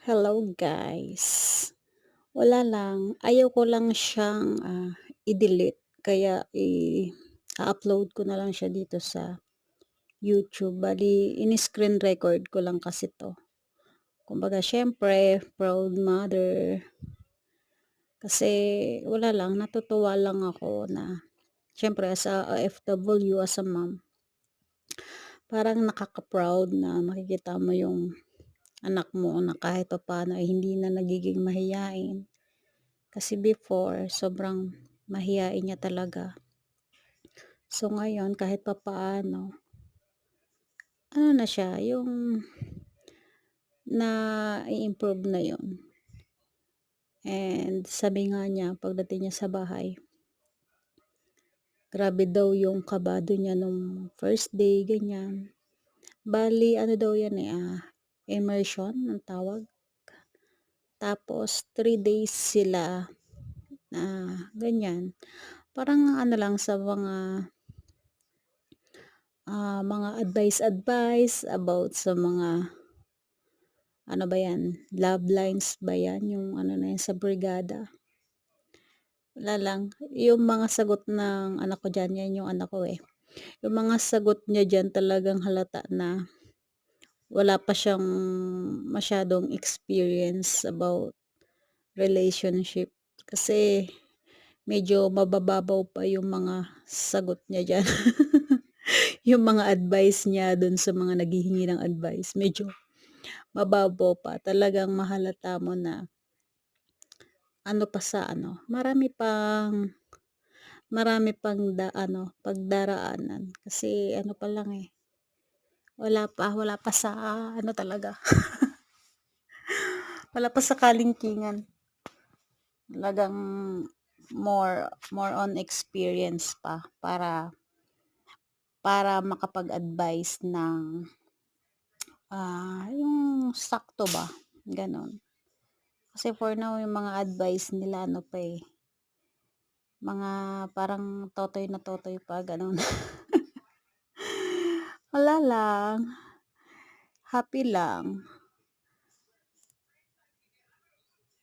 Hello guys. Wala lang, ayaw ko lang siyang, i-delete kaya a-upload ko na lang siya dito sa YouTube. Bale ini-screen record ko lang kasi 'to. Kumbaga siyempre proud mother, kasi wala lang, natutuwa lang ako na siyempre as a OFW, as a mom, parang nakaka-proud na makikita mo yung anak mo na kahit papaano ay hindi na nagiging mahiyain. Kasi before sobrang mahiyain niya talaga. So ngayon kahit papaano, ano na siya yung na-i-improve na yun. And sabi nga niya pagdating niya sa bahay, grabe daw yung kabado niya nung first day ganyan. Bali ano daw yan, immersion ang tawag. Tapos 3 days sila na ganyan. Parang ano lang sa mga advice about sa mga ano ba 'yan, love lines ba 'yan, yung ano na 'yan sa brigada. Wala lang, yung mga sagot ng anak ko diyan, 'yan yung anak ko, eh. Yung mga sagot niya diyan talagang halata na wala pa siyang masyadong experience about relationship. Kasi medyo mabababaw pa yung mga sagot niya diyan. Yung mga advice niya dun sa mga naghihingi ng advice medyo mababaw pa, talagang mahalata mo na ano pa sa ano, pagdaraanan kasi ano pa lang, wala pa sa ano talaga, wala pa sa kalingkingan. Talagang more on experience pa para makapag-advice ng, yung sakto ba, gano'n. Kasi for now yung mga advice nila ano pa, mga parang totoy na totoy pa gano'n. Wala lang, happy lang.